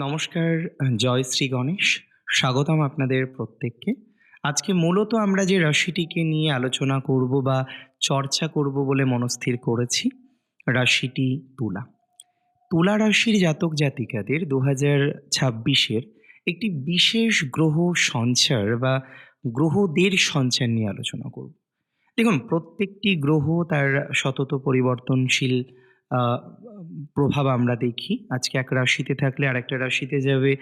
নমস্কার, জয় শ্রী গণেশ। স্বাগতম আপনাদের প্রত্যেককে। আজকে মূলত আমরা যে রাশিটিকে নিয়ে আলোচনা করব বা চর্চা করব বলে মনস্থির করেছি, রাশিটি তুলা। তুলা রাশির জাতক জাতিকাদের ২০২৬-এর একটি বিশেষ গ্রহ সঞ্চার বা গ্রহদের সঞ্চার নিয়ে আলোচনা করব। দেখুন, প্রত্যেকটি গ্রহ তার সতত পরিবর্তনশীল আ প্রভাব আমরা দেখি। আজকে এক রাশিতে থাকলে আরেকটা রাশিতে যাবে,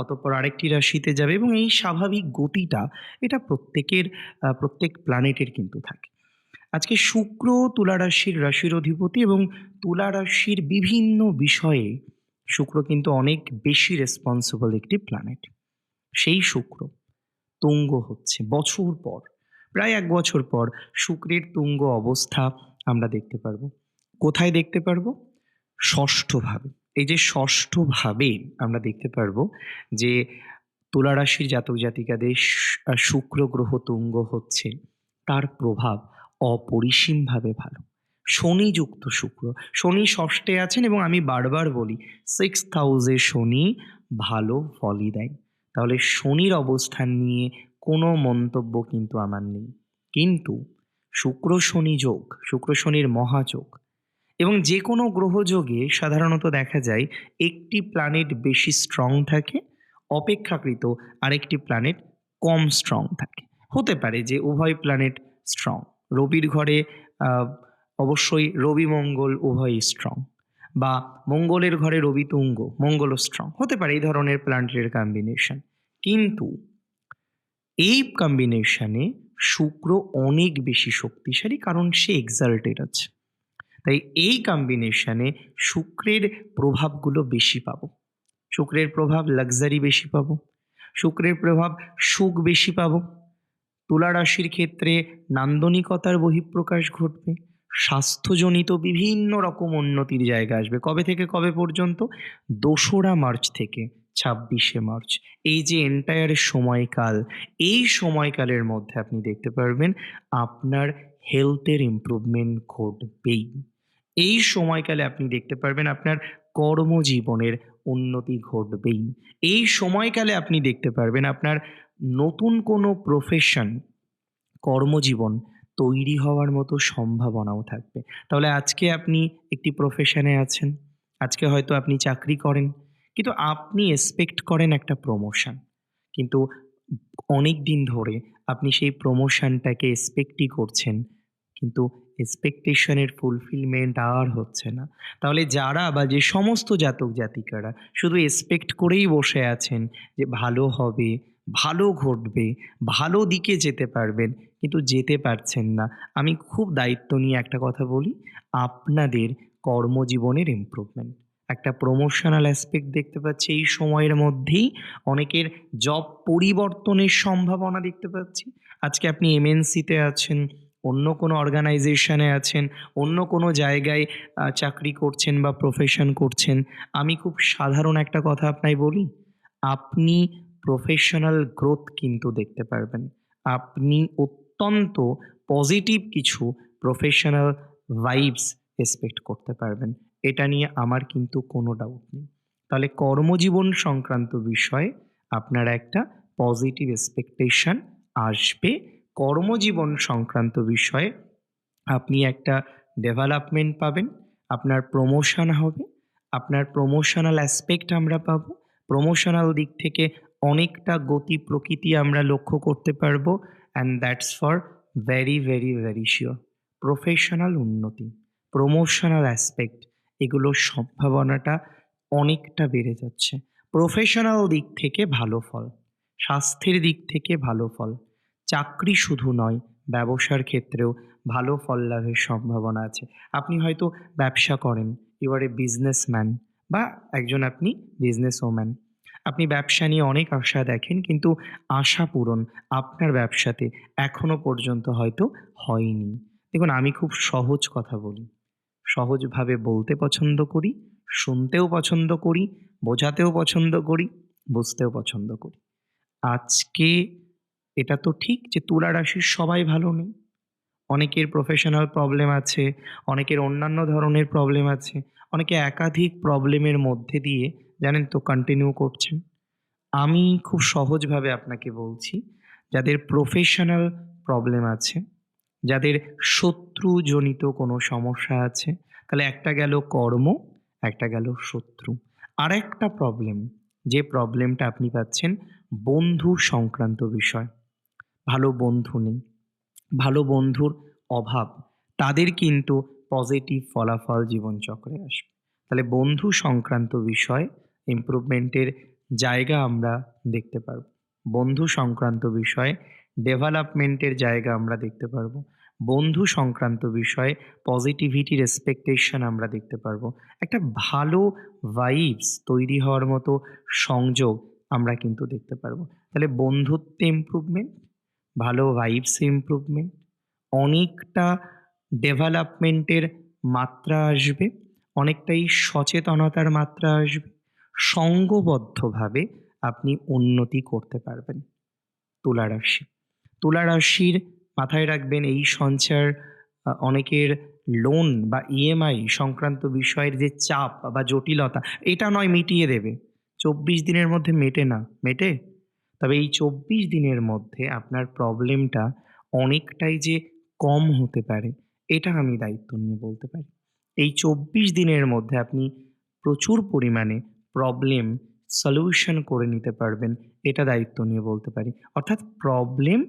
অতঃপর আরেকটি রাশিতে যাবে এবং এই স্বাভাবিক গতিটা এটা প্রত্যেক প্ল্যানেটের কিন্তু থাকে। আজকে শুক্র তুলা রাশির রাশির অধিপতি এবং তুলা রাশির বিভিন্ন বিষয়ে শুক্র কিন্তু অনেক বেশি রেসপন্সিবল একটি প্ল্যানেট। সেই শুক্র তুঙ্গ হচ্ছে বছর পর, প্রায় ১ বছর পর শুক্রের তুঙ্গ অবস্থা আমরা দেখতে পারবো। কোথায় দেখতে পারবো? ষষ্ঠ ভাবে। এই যে ষষ্ঠ ভাবে আমরা দেখতে পারবো যে তুলা রাশির জাতক জাতিকাদের শুক্র গ্রহ তুঙ্গ হচ্ছে, তার প্রভাব অপরিসীমভাবে ভালো। শনিযুক্ত শুক্র, শনি ষষ্ঠে আছেন এবং আমি বারবার বলি 6th হাউসে শনি ভালো ফলই দেয়। তাহলে শনির অবস্থান নিয়ে কোনো মন্তব্য কিন্তু আমার নেই। কিন্তু শুক্র শনি যোগ, শুক্র শনির মহাযোগ এবং যে কোনো গ্রহযোগে সাধারণত দেখা যায় একটি প্ল্যানেট বেশি স্ট্রং থাকে, অপেক্ষাকৃত আরেকটি প্ল্যানেট কম স্ট্রং থাকে। হতে পারে যে উভয় প্ল্যানেট স্ট্রং। রবির ঘরে আ অবশ্যই রবি মঙ্গল উভয়ই স্ট্রং, বা মঙ্গলের ঘরে রবি তুঙ্গ, মঙ্গলও স্ট্রং। হতে পারে এই ধরনের প্ল্যানেটের কম্বিনেশন। কিন্তু এই কম্বিনেশনে শুক্র অনেক বেশি শক্তিশালী, কারণ সে এক্সাল্টেড আছে। তাই এই কম্বিনেশনে শুক্রের প্রভাবগুলো বেশি পাবো। শুক্রের প্রভাব লাক্সারি বেশি পাবো। শুক্রের প্রভাব সুখ বেশি পাবো। তুলা রাশির ক্ষেত্রে নান্দনিকতার বহিঃপ্রকাশ ঘটবে। স্বাস্থ্যজনিত বিভিন্ন রকম উন্নতির জায়গা আসবে। কবে থেকে কবে পর্যন্ত? ২রা মার্চ থেকে ২৬শে মার্চ। এই যে এন্টায়ার সময়কাল, এই সময়কালের মধ্যে আপনি দেখতে পারবেন আপনার হেলথের ইমপ্রুভমেন্ট ঘটবেই। এই সময়কালে আপনি দেখতে পারবেন আপনার কর্মজীবনের উন্নতি ঘটবেই। এই সময়কালে আপনি দেখতে পারবেন আপনার নতুন কোনো প্রফেশন, কর্মজীবন তৈরি হওয়ার মতো সম্ভাবনাও থাকবে। তাহলে আজকে আপনি একটি প্রফেশনে আছেন, আজকে হয়তো আপনি চাকরি করেন, কিন্তু আপনি এক্সপেক্ট করেন একটা প্রমোশন। কিন্তু অনেকদিন ধরে আপনি সেই প্রমোশনটাকে এক্সপেক্টই করছেন, কিন্তু এক্সপেকটেশনের ফুলফিলমেন্ট আর হচ্ছে না। তাহলে যারা বা যে সমস্ত জাতক জাতিকারা শুধু এক্সপেক্ট করেই বসে আছেন যে ভালো হবে, ভালো ঘটবে, ভালো দিকে যেতে পারবেন, কিন্তু যেতে পারছেন না, আমি খুব দায়িত্ব নিয়ে একটা কথা বলি, আপনাদের কর্মজীবনের ইমপ্রুভমেন্ট, একটা প্রমোশনাল অ্যাসপেক্ট দেখতে পাচ্ছি এই সময়ের মধ্যেই। অনেকের জব পরিবর্তনের সম্ভাবনা দেখতে পাচ্ছি। আজকে আপনি এমএনসিতে আছেন, অন্য কোনো অর্গানাইজেশনে আছেন, অন্য কোনো জায়গায় চাকরি করছেন বা প্রফেশন করছেন। আমি খুব সাধারণ একটা কথা আপনায় বলি, আপনি প্রফেশনাল গ্রোথ কিন্তু দেখতে পারবেন। আপনি অত্যন্ত পজিটিভ কিছু প্রফেশনাল ভাইবস এক্সপেক্ট করতে পারবেন। এটা নিয়ে আমার কিন্তু কোনো ডাউট নেই। তাহলে কর্মজীবন সংক্রান্ত বিষয়ে আপনার একটা পজিটিভ এক্সপেকটেশন আসবে। কর্মজীবন সংক্রান্ত বিষয়ে আপনি একটা ডেভেলপমেন্ট পাবেন, আপনার প্রমোশন হবে, আপনার প্রমোশনাল অ্যাসপেক্ট আমরা পাবো। প্রমোশনাল দিক থেকে অনেকটা গতি প্রকৃতি আমরা লক্ষ্য করতে পারবো, and that's for very, very, very sure. Professional উন্নতি, প্রমোশনাল অ্যাসপেক্ট, এগুলোর সম্ভাবনাটা অনেকটা বেড়ে যাচ্ছে। প্রফেশনাল দিক থেকে ভালো ফল, স্বাস্থ্যের দিক থেকে ভালো ফল, চাকরি শুধু নয়, ব্যবসার ক্ষেত্রেও ভালো ফল লাভের সম্ভাবনা আছে। আপনি হয়তো ব্যবসা করেন, ইউ আর এ বিজনেসম্যান, বা একজন আপনি বিজনেস ওম্যান। আপনি ব্যবসা নিয়ে অনেক আশা দেখেন, কিন্তু আশা পূরণ আপনার ব্যবসাতে এখনো পর্যন্ত হয়তো হয়নি। দেখুন, আমি খুব সহজ কথা বলি, সহজভাবে বলতে পছন্দ করি, শুনতেও পছন্দ করি, বোঝাতেও পছন্দ করি, বুঝতেও পছন্দ করি। আজকে এটা তো ঠিক যে তুলা রাশির সবাই ভালো নেই। অনেকের প্রফেশনাল প্রবলেম আছে, অনেকের অন্যান্য ধরনের প্রবলেম আছে, অনেকে একাধিক প্রবলেমের মধ্যে দিয়ে জানেন তো কন্টিনিউ করছেন। আমি খুব সহজভাবে আপনাকে বলছি, যাদের প্রফেশনাল প্রবলেম আছে, যাদের শত্রুজনিত কোনো সমস্যা আছে, তাহলে একটা গেল কর্ম, একটা গেল শত্রু। আরেকটা প্রবলেম, যে প্রবলেমটা আপনি পাচ্ছেন বন্ধু সংক্রান্ত বিষয়। ভালো বন্ধু নেই, ভালো বন্ধুর অভাব, তাদের কিন্তু পজিটিভ ফলাফল জীবনচক্রে আসবে। তাহলে বন্ধু সংক্রান্ত বিষয় ইমপ্রুভমেন্টের জায়গা আমরা দেখতে পারবো। বন্ধু সংক্রান্ত বিষয়ে ডেভেলপমেন্টের জায়গা আমরা দেখতে পারবো। বন্ধু সংক্রান্ত বিষয়ে পজিটিভিটির এক্সপেকটেশন আমরা দেখতে পারবো। একটা ভালো ভাইবস তৈরি হওয়ার মতো সংযোগ আমরা কিন্তু দেখতে পারবো। তাহলে বন্ধুত্বে ইমপ্রুভমেন্ট, ভালো ভাইবস ইমপ্রুভমেন্ট, অনেকটা ডেভেলপমেন্টের মাত্রা আসবে, অনেকটাই সচেতনতার মাত্রা আসবে। সঙ্ঘবদ্ধভাবে আপনি উন্নতি করতে পারবেন। তুলা রাশি। তুলা রাশির মাথায় রাখবেন এই সঞ্চার অনেকের লোন বা ইএমআই সংক্রান্ত বিষয়ের যে চাপ বা জটিলতা, এটা নয় মিটিয়ে দেবে। ২৪ দিনের মধ্যে মেটে না। মেটে? তবে এই ২৪ দিনের মধ্যে আপনার প্রবলেমটা অনেকটাই যে কম হতে পারে, এটা আমি দায়িত্ব নিয়ে বলতে পারি। এই ২৪ দিনের মধ্যে আপনি প্রচুর পরিমাণে প্রবলেম সলিউশন করে নিতে পারবেন, এটা দায়িত্ব নিয়ে বলতে পারি। অর্থাৎ প্রবলেম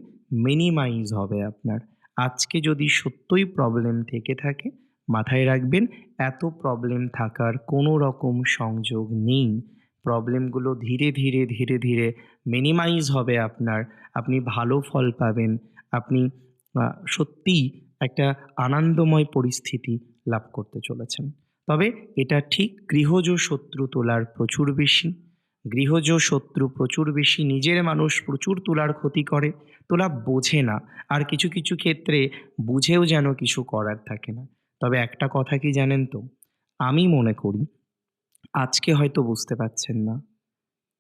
মিনিমাইজ হবে আপনার। আজকে যদি সত্যই প্রবলেম থেকে থাকে, মাথায় রাখবেন এত প্রবলেম থাকার কোনো রকম সংযোগ নেই। প্রবলেমগুলো ধীরে, ধীরে, ধীরে, ধীরে মিনিমাইজ হবে আপনার। আপনি ভালো ফল পাবেন। আপনি সত্যিই একটা আনন্দময় পরিস্থিতি লাভ করতে চলেছেন। তবে এটা ঠিক গৃহজ শত্রু তোলার প্রচুর বেশি। গৃহজ শত্রু প্রচুর বেশি, নিজের মানুষ প্রচুর তোলার ক্ষতি করে। তোলা বোঝে না। আর কিছু, কিছু ক্ষেত্রে বুঝেও যেন কিছু করার থাকে না। তবে একটা কথা কি জানেন তো? আমি মনে করি আজকে হয়তো বুঝতে পারছেন না।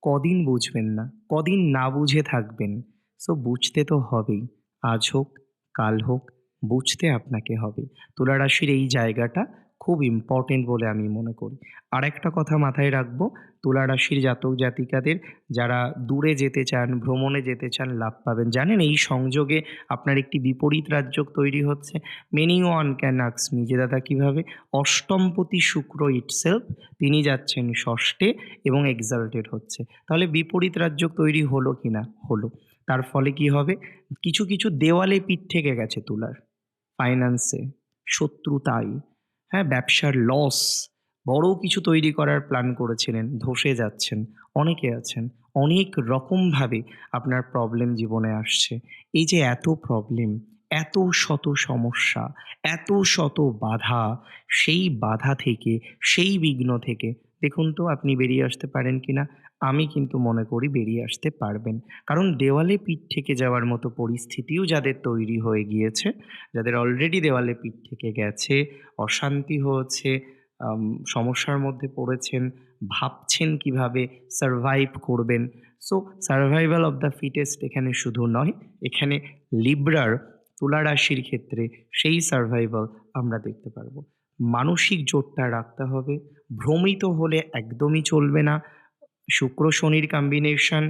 কদিন বুঝবেন না? কদিন না বুঝে থাকবেন? সো বুঝতে তো হবেই। আজ হোক, কাল হোক, বুঝতে আপনাকে হবে। তুলা রাশির এই জায়গাটা খুব ইম্পোর্টেন্ট বলে আমি মনে করি। আরেকটা কথা মাথায় রাখবো, তুলা রাশির জাতক জাতিকাদের যারা দূরে যেতে চান, ভ্রমণে যেতে চান, লাভ পাবেন। জানেন এই সংযোগে আপনার একটি বিপরীত রাজযোগ তৈরি হচ্ছে। Many one can ask me যে দাদা কিভাবে? অষ্টমপতি শুক্র ইটসেলফ তিনি যাচ্ছেন ষষ্ঠে এবং এক্সাল্টেড হচ্ছে। তাহলে বিপরীত রাজযোগ তৈরি হলো কিনা? হলো। তার ফলে কি হবে? কিছু, কিছু দেওয়ালে পিঠ থেকে গেছে তুলার। ফাইন্যান্সে, শত্রুতায়, হ্যাঁ? ব্যবসার লস, বড় কিছু তৈরি করার প্ল্যান করেছিলেন, ধসে যাচ্ছেন। অনেকে আছেন। অনেক রকমভাবে আপনার প্রবলেম জীবনে আসছে। এই যে এত প্রবলেম, এত শত সমস্যা, এত শত বাধা, সেই বাধা থেকে, সেই বিঘ্ন থেকে দেখুন তো আপনি বেরিয়ে আসতে পারেন কিনা? আমি কিন্তু মনে করি বেরিয়ে আসতে পারবেন। কারণ দেওয়ালে পিঠ থেকে যাওয়ার মতো পরিস্থিতিও যাদের তৈরি হয়ে গিয়েছে, যাদের অলরেডি দেওয়ালে পিঠ থেকে গেছে, অশান্তি হয়েছে, আম সমস্যার মধ্যে পড়েছেন, ভাবছেন কিভাবে সারভাইভ করবেন। So survival of the fittest এখানে শুধু নয়, এখানে লিব্রার তুলা রাশির ক্ষেত্রে সেই সারভাইভাল আমরা দেখতে পারবো। মানসিক জোরটা রাখতে হবে, ভ্রমিত হলে একদমই চলবে না। শুক্র শনির কম্বিনেশন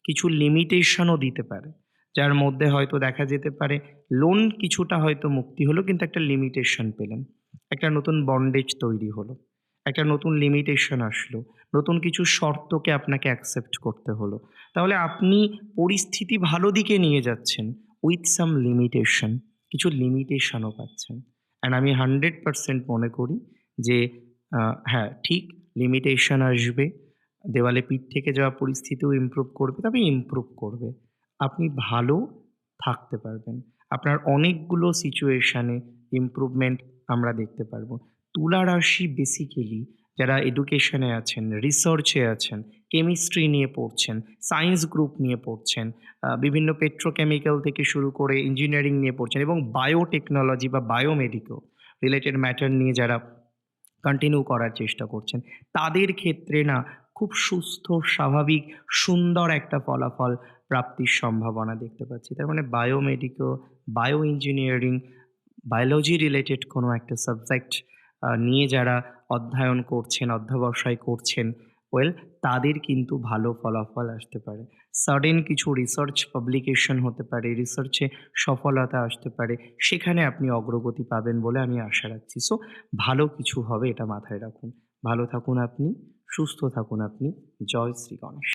কিছু লিমিটেশনও দিতে পারে। যার মধ্যে হয়তো দেখা যেতে পারে লোন কিছুটা হয়তো মুক্তি হলো কিন্তু একটা লিমিটেশন পেলেন। একটা নতুন বন্ডেজ তৈরি হলো। একটা নতুন লিমিটেশন আসলো। নতুন কিছু শর্তকে আপনাকে অ্যাকসেপ্ট করতে হলো। তাহলে আপনি পরিস্থিতি ভালো দিকে নিয়ে যাচ্ছেন উইথ সাম লিমিটেশন। কিছু লিমিটেশনও পাচ্ছেন। অ্যান্ড আমি 100% মনে করি যে হ্যাঁ, ঠিক লিমিটেশন আসবে। দেওয়ালে পিঠ থেকে যাওয়া পরিস্থিতিও ইমপ্রুভ করবে, তবে ইমপ্রুভ করবে। আপনি ভালো থাকতে পারবেন। আপনার অনেকগুলো সিচুয়েশনে ইমপ্রুভমেন্ট আমরা দেখতে পারবো। তুলা রাশি বেসিক্যালি যারা এডুকেশনে আছেন, রিসার্চে আছেন, কেমিস্ট্রি নিয়ে পড়ছেন, সায়েন্স গ্রুপ নিয়ে পড়ছেন, বিভিন্ন পেট্রোকেমিক্যাল থেকে শুরু করে ইঞ্জিনিয়ারিং নিয়ে পড়ছেন এবং বায়োটেকনোলজি বা বায়োমেডিক্যাল রিলেটেড ম্যাটার নিয়ে যারা কন্টিনিউ করার চেষ্টা করছেন, তাদের ক্ষেত্রে না খুব সুস্থ, স্বাভাবিক, সুন্দর একটা ফলাফল প্রাপ্তির সম্ভাবনা দেখতে পাচ্ছি। তার মানে biomedical, bio engineering, biology related কোনো একটা সাবজেক্ট নিয়ে যারা অধ্যয়ন করছেন, অধ্যবসায় করছেন, ওয়েল তাদের কিন্তু ভালো ফলাফল আসতে পারে। সাডেন কিছু রিসার্চ পাবলিকেশন হতে পারে, রিসার্চে সফলতা আসতে পারে। সেখানে আপনি অগ্রগতি পাবেন বলে আমি আশা রাখছি। সো ভালো কিছু হবে এটা মাথায় রাখুন। ভালো থাকুন আপনি, সুস্থ থাকুন আপনি। জয় শ্রী গণেশ।